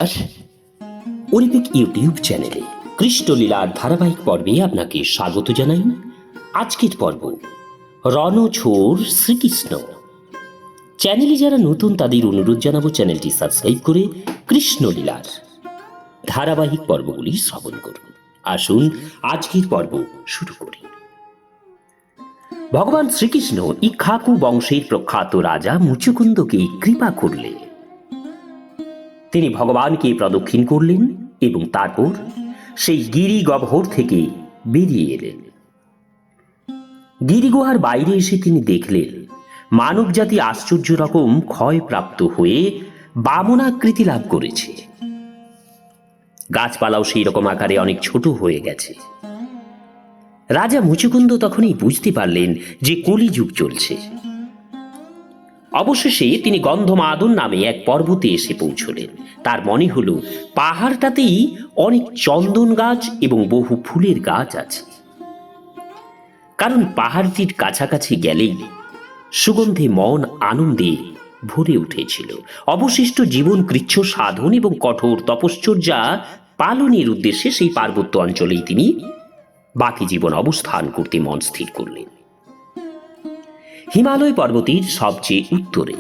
নমস্কার। Olympic YouTube চ্যানেলে কৃষ্ণলীলার ধারাবাহিক পর্বে আপনাকে স্বাগত জানাই। আজকের পর্ব রণছোড় শ্রীকৃষ্ণ। চ্যানেলে যারা নতুন তাদের অনুরোধ জানাবো চ্যানেলটি সাবস্ক্রাইব করে কৃষ্ণলীলার ধারাবাহিক পর্বগুলি শ্রবণ করুন। আসুন আজকের পর্ব শুরু করি। ভগবান শ্রীকৃষ্ণ ইক্ষ্বাকু বংশের প্রখ্যাত রাজা মুচুকুন্দকে কৃপা করলেন। তিনি ভগবানকে প্রদক্ষিণ করলেন এবং তারপর সেই গিরিগহ্বর থেকে বেরিয়ে এলেন। গিরিগুহার বাইরে এসে তিনি দেখলেন মানব জাতি আশ্চর্য রকম ক্ষয়প্রাপ্ত হয়ে বামনাকৃতি লাভ করেছে। গাছপালাও সেই রকম আকারে অনেক ছোট হয়ে গেছে। রাজা মুচুকুন্দ তখনই বুঝতে পারলেন যে কলিযুগ চলছে। অবশেষে তিনি গন্ধমাদন নামে এক পর্বতে এসে পৌঁছলেন। তার মনে হলো পাহাড়টাতেই অনেক চন্দন গাছ এবং বহু ফুলের গাছ আছে, কারণ পাহাড়টির কাছাকাছি গেলেই সুগন্ধে মন আনন্দে ভরে উঠেছিল। অবশিষ্ট জীবন কৃচ্ছ সাধন এবং কঠোর তপশ্চর্যা পালনের উদ্দেশ্যে সেই পার্বত্য অঞ্চলেই তিনি বাকি জীবন অবস্থান করতে মন স্থির করলেন। হিমালয় পর্বতের সবচেয়ে উত্তরে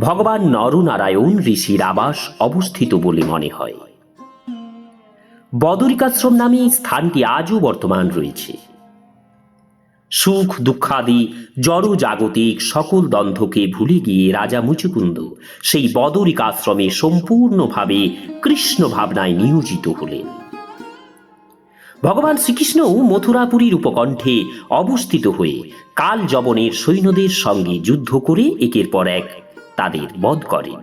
ভগবান নরনারায়ণ ঋষির আবাস অবস্থিত বলে মনে হয়। বদরিকাশ্রম নামে এই স্থানটি আজও বর্তমান রয়েছে। সুখ দুঃখাদি জড় জাগতিক সকল দ্বন্দ্বকে ভুলে গিয়ে রাজা মুচুকুন্দ সেই বদরিকাশ্রমে সম্পূর্ণভাবে কৃষ্ণ ভাবনায় নিয়োজিত হলেন। ভগবান শ্রীকৃষ্ণ মথুরাপুরীর উপকণ্ঠে অবস্থিত হয়ে কাল যবনের সৈন্যদের সঙ্গে যুদ্ধ করে একের পর এক তাদের বধ করেন।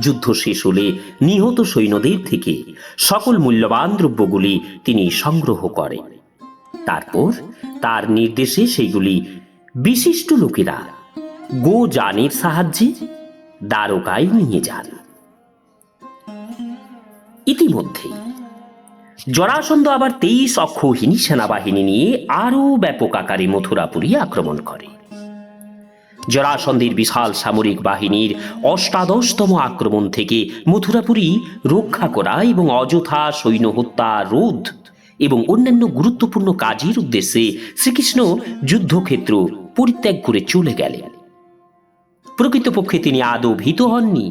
যুদ্ধ শেষ হলে নিহত সৈন্যদের থেকে সকল মূল্যবান দ্রব্যগুলি তিনি সংগ্রহ করেন। তারপর তার নির্দেশে সেইগুলি বিশিষ্ট লোকেরা গোযানের সাহায্যে দ্বারকায় নিয়ে যান। ইতিমধ্যে জরাসন্ধ আবার 23 অক্ষৌহিনী সেনাবাহিনী নিয়ে আরও ব্যাপক আকারে মথুরাপুরী আক্রমণ করে। জরাসন্ধের বিশাল সামরিক বাহিনীর 18তম আক্রমণ থেকে মথুরাপুরী রক্ষা করা এবং অযথা সৈন্য হত্যা রোধ এবং অন্যান্য গুরুত্বপূর্ণ কাজের উদ্দেশ্যে শ্রীকৃষ্ণ যুদ্ধক্ষেত্র পরিত্যাগ করে চলে গেলেন। প্রকৃতপক্ষে তিনি আদৌ ভীত হননি,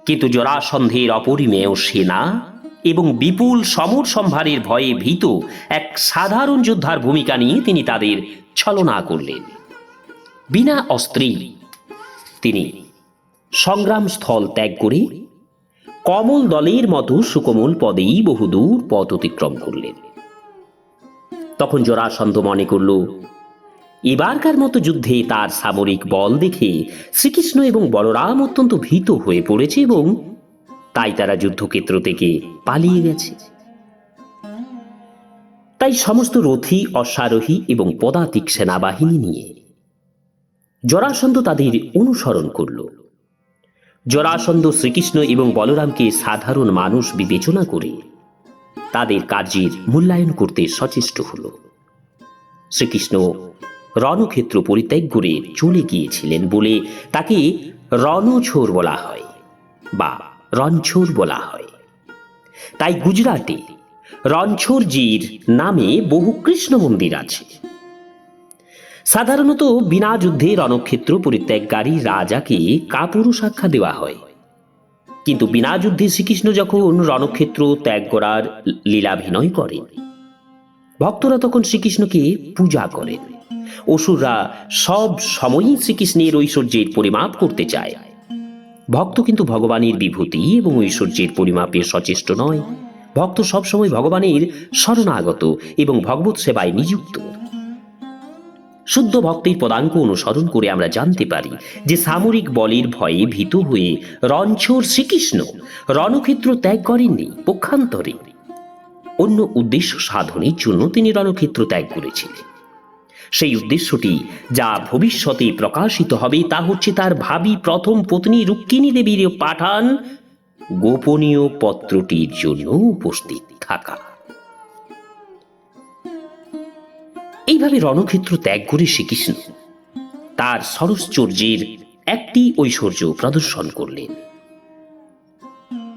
কিন্তু জরাসন্ধের অপরিমেয় সেনা এবং বিপুল সমর সম্ভারের ভয়ে ভীত এক সাধারণ যোদ্ধার ভূমিকা নিয়ে তিনি তাদের ছলনা করলেন। বিনা অস্ত্রেই তিনি সংগ্রাম স্থল ত্যাগ করে কমল দলের মতো সুকোমল পদেই বহুদূর পথ অতিক্রম করলেন। তখন জরাসন্ধ মনে করল এবারকার মতো যুদ্ধে তার সামরিক বল দেখে শ্রীকৃষ্ণ এবং বলরাম অত্যন্ত ভীত হয়ে পড়েছে এবং তাই তারা যুদ্ধক্ষেত্র থেকে পালিয়ে গেছে। তাই সমস্ত রথী অশ্বারোহী এবং পদাতিক সেনাবাহিনী নিয়ে জরাসন্ধ তাদের অনুসরণ করল। জরাসন্ধ শ্রীকৃষ্ণ এবং বলরামকে সাধারণ মানুষ বিবেচনা করে তাদের কার্যের মূল্যায়ন করতে সচেষ্ট হল। শ্রীকৃষ্ণ রণক্ষেত্র পরিত্যাগ করে চলে গিয়েছিলেন বলে তাকে রণছোড় বলা হয় বা রণছোড় বলা হয়। তাই গুজরাটে রণছোড়জির নামে বহু কৃষ্ণ মন্দির আছে। সাধারণত বিনা যুদ্ধে রণক্ষেত্র পরিত্যাগকারী রাজাকে কাপুরুষ আখ্যা দেওয়া হয়, কিন্তু বিনা যুদ্ধে শ্রীকৃষ্ণ যখন রণক্ষেত্র ত্যাগ করার লীলাভিনয় করেন, ভক্তরা তখন শ্রীকৃষ্ণকে পূজা করেন। অসুররা সব সময়ই শ্রীকৃষ্ণের ঐশ্বর্যের পরিমাপ করতে চায়। ভক্ত কিন্তু ভগবানের বিভূতি এবং ঐশ্বর্যের পরিমাপে সচেষ্ট নয়। ভক্ত সবসময় ভগবানের শরণাগত এবং ভগবত সেবায় নিযুক্ত। শুদ্ধ ভক্তের পদাঙ্ক অনুসরণ করে আমরা জানতে পারি যে সামরিক বলের ভয়ে ভীত হয়ে রণছোড় শ্রীকৃষ্ণ রণক্ষেত্র ত্যাগ করেননি, পক্ষান্তরে অন্য উদ্দেশ্য সাধনের জন্য তিনি রণক্ষেত্র ত্যাগ করেছিলেন। সেই উদ্দেশ্যটি যা ভবিষ্যতে প্রকাশিত হবে তা হচ্ছে তার ভাবী প্রথম পত্নী রুক্মিণী দেবীর পাঠান গোপনীয় পত্রটির জন্য উপস্থিত থাকা। এইভাবে রণক্ষেত্র ত্যাগ করে শ্রীকৃষ্ণ তার সরসচর্যের একটি ঐশ্বর্য প্রদর্শন করলেন।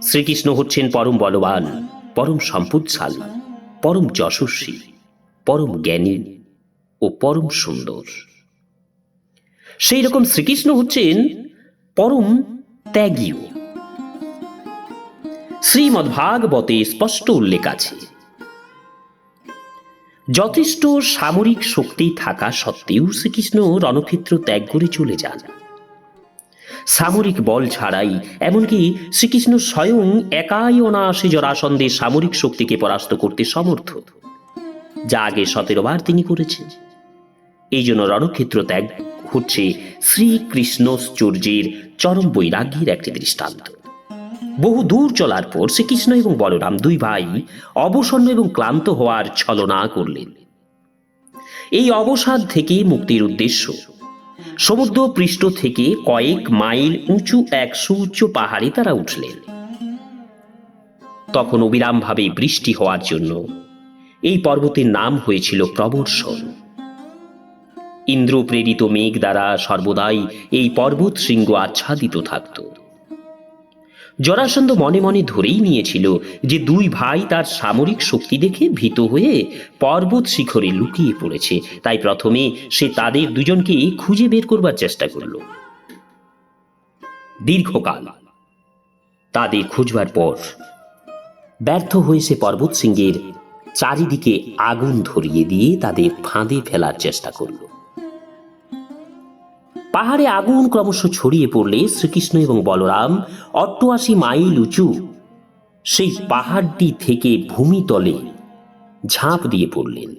শ্রীকৃষ্ণ হচ্ছেন পরম বলবান, পরম সম্পদশালী, পরম যশস্বী, পরম জ্ঞানী ও পরম সুন্দর। সেই রকম শ্রীকৃষ্ণ হচ্ছেন পরম ত্যাগীও। শ্রীমদ্ভাগবতে স্পষ্ট উল্লেখ আছে, যথেষ্ট সামরিক শক্তি থাকা সত্ত্বেও শ্রীকৃষ্ণ রণক্ষেত্র ত্যাগ করে চলে যান। সামরিক বল ছাড়াই, এমনকি শ্রীকৃষ্ণ স্বয়ং একাই অনায়াসে জরাসন্ধের সামরিক শক্তিকে পরাস্ত করতে সমর্থ, যা আগে 17 বার তিনি করেছেন। এই জন্য রণক্ষেত্র ত্যাগ হচ্ছে শ্রীকৃষ্ণশ্চর্যের চরম বৈরাগ্যের একটি দৃষ্টান্ত। বহু দূর চলার পর শ্রীকৃষ্ণ এবং বলরাম দুই ভাই অবসন্ন এবং ক্লান্ত হওয়ার ছলনা করলেন। এই অবসাদ থেকে মুক্তির উদ্দেশ্য সমুদ্র পৃষ্ঠ থেকে কয়েক মাইল উঁচু এক সুউচ্চ পাহাড়ে তারা উঠলেন। তখন অবিরামভাবে বৃষ্টি হওয়ার জন্য এই পর্বতের নাম হয়েছিল প্রবর্ষণ। ইন্দ্র প্রেরিত মেঘ দ্বারা সর্বদাই এই পর্বত শৃঙ্গ আচ্ছাদিত থাকত। জরাসন্ধ মনে মনে ধরেই নিয়েছিল যে দুই ভাই তার সামরিক শক্তি দেখে ভীত হয়ে পর্বত শিখরে লুকিয়ে পড়েছে, তাই প্রথমে সে তাদের দুজনকে খুঁজে বের করবার চেষ্টা করল। দীর্ঘকাল তাদের খুঁজবার পর ব্যর্থ হয়ে সে পর্বত শৃঙ্গের চারিদিকে আগুন ধরিয়ে দিয়ে তাদের ফাঁদে ফেলার চেষ্টা করল। পাহাড়ে আগুন ক্রমশ ছড়িয়ে পড়লে শ্রীকৃষ্ণ এবং বলরাম 88 মাইল উঁচু সেই পাহাড়টি থেকে ভূমিতলে ঝাঁপ দিয়ে পড়লেন।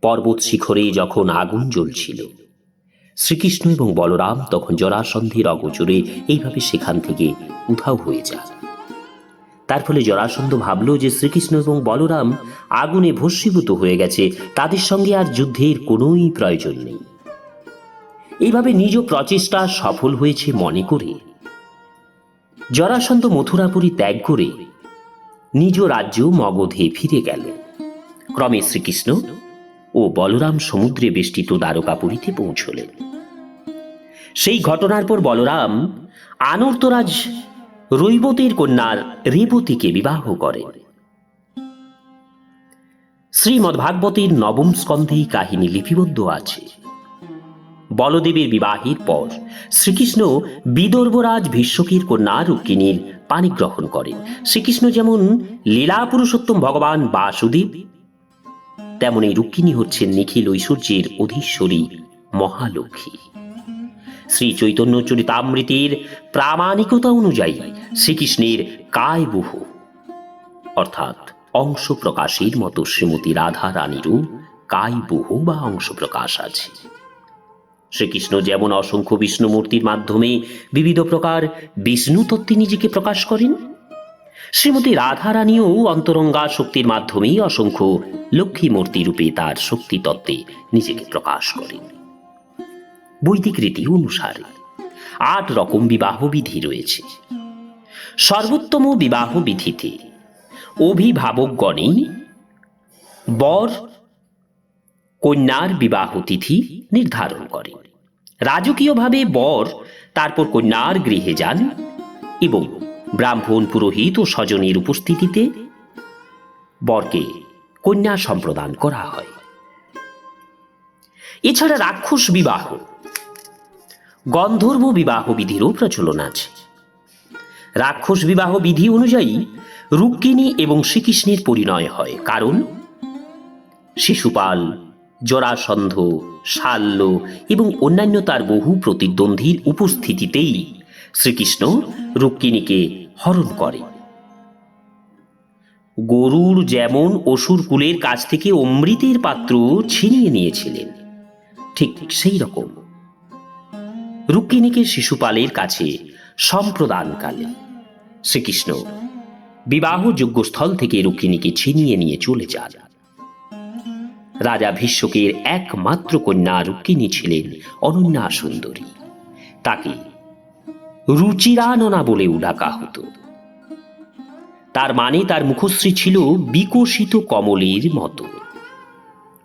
পর্বত শিখরে যখন আগুন জ্বলছিল, শ্রীকৃষ্ণ এবং বলরাম তখন জরাসন্ধের অগোচরে এইভাবে সেখান থেকে উধাও হয়ে যান। তার ফলে জরাসন্ধ ভাবল যে শ্রীকৃষ্ণ এবং বলরাম আগুনে ভস্মীভূত হয়ে গেছে, তাদের সঙ্গে আর যুদ্ধের কোনোই প্রয়োজন নেই। এইভাবে নিজ প্রচেষ্টা সফল হয়েছে মনে করে জরাসন্ধ মথুরাপুরী ত্যাগ করে নিজ রাজ্য মগধে ফিরে গেল। ক্রমে শ্রীকৃষ্ণ ও বলরাম সমুদ্রে বেষ্টিত দ্বারকাপুরীতে পৌঁছলেন। সেই ঘটনার পর বলরাম আনর্তরাজ রৈবতের কন্যার রেবতীকে বিবাহ করেন। শ্রীমদ্ভাগবতের 9ম স্কন্ধে এই কাহিনী লিপিবদ্ধ আছে। বলদেবের বিবাহের পর শ্রীকৃষ্ণ বিদর্ভরাজ ভীষ্মকের কন্যা রুক্মিণীর পানি গ্রহণ করেন। শ্রীকৃষ্ণ যেমন লীলা পুরুষোত্তম ভগবান বাসুদেব, তেমন এই রুক্মিণী হচ্ছেন নিখিল ঐশ্বর্যের অধীশ্বরী মহালক্ষ্মী। শ্রী চৈতন্য চরিতামৃতের প্রামাণিকতা অনুযায়ী শ্রীকৃষ্ণের কায়বহ অর্থাৎ অংশ প্রকাশের মতো শ্রীমতী রাধা রানীরও কায়বহ বা অংশ প্রকাশ আছে। শ্রীকৃষ্ণ যেমন অসংখ্য বিষ্ণু মূর্তির মাধ্যমে বিবিধ প্রকার বিষ্ণু তত্ত্বে নিজেকে প্রকাশ করেন, শ্রীমতী রাধা রানীও অন্তরঙ্গা শক্তির মাধ্যমেই অসংখ্য লক্ষ্মী মূর্তি রূপে তার শক্তি তত্ত্বে নিজেকে প্রকাশ করেন। বৈদিক রীতি অনুসারে 8 রকম বিবাহ বিধি রয়েছে। সর্বোত্তম বিবাহ বিধিতে অভিভাবকগণই বর কন্যার বিবাহ তিথি নির্ধারণ করেন। রাজকীয়ভাবে বর তারপর কন্যার গৃহে যান এবং ব্রাহ্মণ, পুরোহিত ও স্বজনের উপস্থিতিতে বরকে কন্যা সম্প্রদান করা হয়। এছাড়া রাক্ষস বিবাহ, গন্ধর্ব বিবাহ বিধিরও প্রচলন আছে। রাক্ষস বিবাহ বিধি অনুযায়ী রুক্মিণী এবং শ্রীকৃষ্ণের পরিণয় হয়, কারণ শিশুপাল, জরাসন্ধ, শাল্য এবং অন্যান্য তার বহু প্রতিদ্বন্দ্বীর উপস্থিতিতেই শ্রীকৃষ্ণ রুক্মিণীকে হরণ করে। গরুর যেমন অসুর কুলের কাছ থেকে অমৃতের পাত্র ছিনিয়ে নিয়েছিলেন, ঠিক সেই রকম রুক্মিণীকে শিশুপালের কাছে সম্প্রদানকালে শ্রীকৃষ্ণ বিবাহযোগ্য স্থল থেকে রুক্মিণীকে ছিনিয়ে নিয়ে চলে যান। রাজা ভীষ্মকের একমাত্র কন্যা রুক্মিণী ছিলেন অনন্যা সুন্দরী। তাকে রুচিরাননা বলেও ডাকা হতো। তার মানে তার মুখশ্রী ছিল বিকশিত কমলের মতো।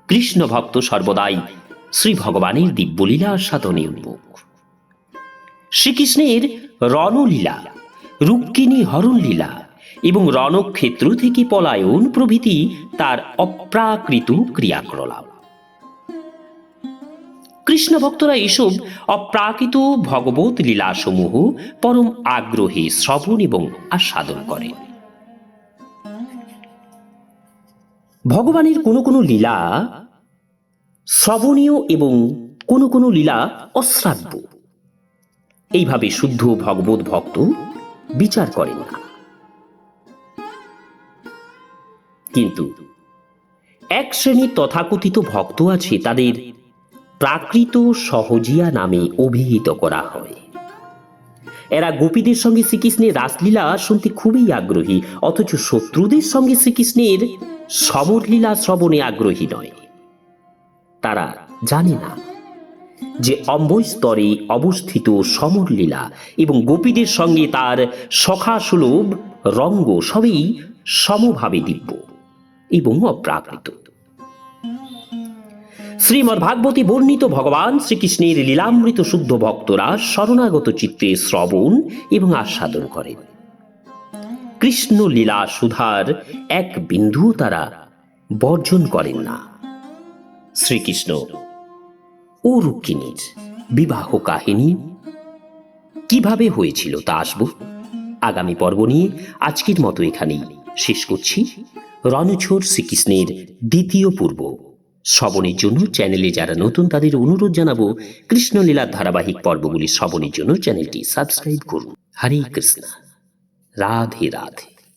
কৃষ্ণ ভক্ত সর্বদাই শ্রী ভগবানের দিব্যলীলা সাধনে উন্মুখ। শ্রীকৃষ্ণের রণলীলা, রুক্মিণী হরণ লীলা এবং রণক্ষেত্র থেকে পলায়ন প্রভৃতি তার অপ্রাকৃত ক্রিয়াকলাপ। কৃষ্ণ ভক্তরা এসব অপ্রাকৃত ভগবত লীলাসমূহ পরম আগ্রহে শ্রবণ এবং আস্বাদন করেন। ভগবানের কোনো কোনো লীলা শ্রবণীয় এবং কোনো কোনো লীলা অশ্রাব্য। এইভাবে শুদ্ধ ভগবত ভক্ত বিচার করেন না। কিন্তু এক শ্রেণীর তথাকথিত ভক্ত আছে, তাদের প্রাকৃত সহজিয়া নামে অভিহিত করা হয়। এরা গোপীদের সঙ্গে শ্রীকৃষ্ণের রাসলীলা শুনতে খুবই আগ্রহী, অথচ শত্রুদের সঙ্গে শ্রীকৃষ্ণের সমরলীলা শ্রবণে আগ্রহী নয়। তারা জানে না যে অম্বস্তরে অবস্থিত সমরলীলা এবং গোপীদের সঙ্গে তার সখাসুলভ রঙ্গ সবই সমভাবে দিব্য এবং অপ্রাকৃত। শ্রীমদ্ভাগবতে বর্ণিত ভগবান শ্রীকৃষ্ণের লীলামৃত শুদ্ধ ভক্তরা শরণাগত চিত্তে শ্রবণ এবং আস্বাদন করেন। কৃষ্ণ লীলা সুধার এক বিন্দুও তারা বর্জন করেন না। শ্রীকৃষ্ণ ও রুক্মিণীর বিবাহ কাহিনী কিভাবে হয়েছিল তা আসব আগামী পর্ব নিয়ে। আজকের মতো এখানেই শেষ করছি। রণছোড় শ্রীকৃষ্ণের দ্বিতীয় পর্ব শ্রবণের জন্য চ্যানেলে যারা নতুন তাদের অনুরোধ জানাবো, কৃষ্ণলীলার ধারাবাহিক পর্বগুলি শ্রবণের জন্য চ্যানেলটি সাবস্ক্রাইব করুন। হরে কৃষ্ণ, রাধে রাধে।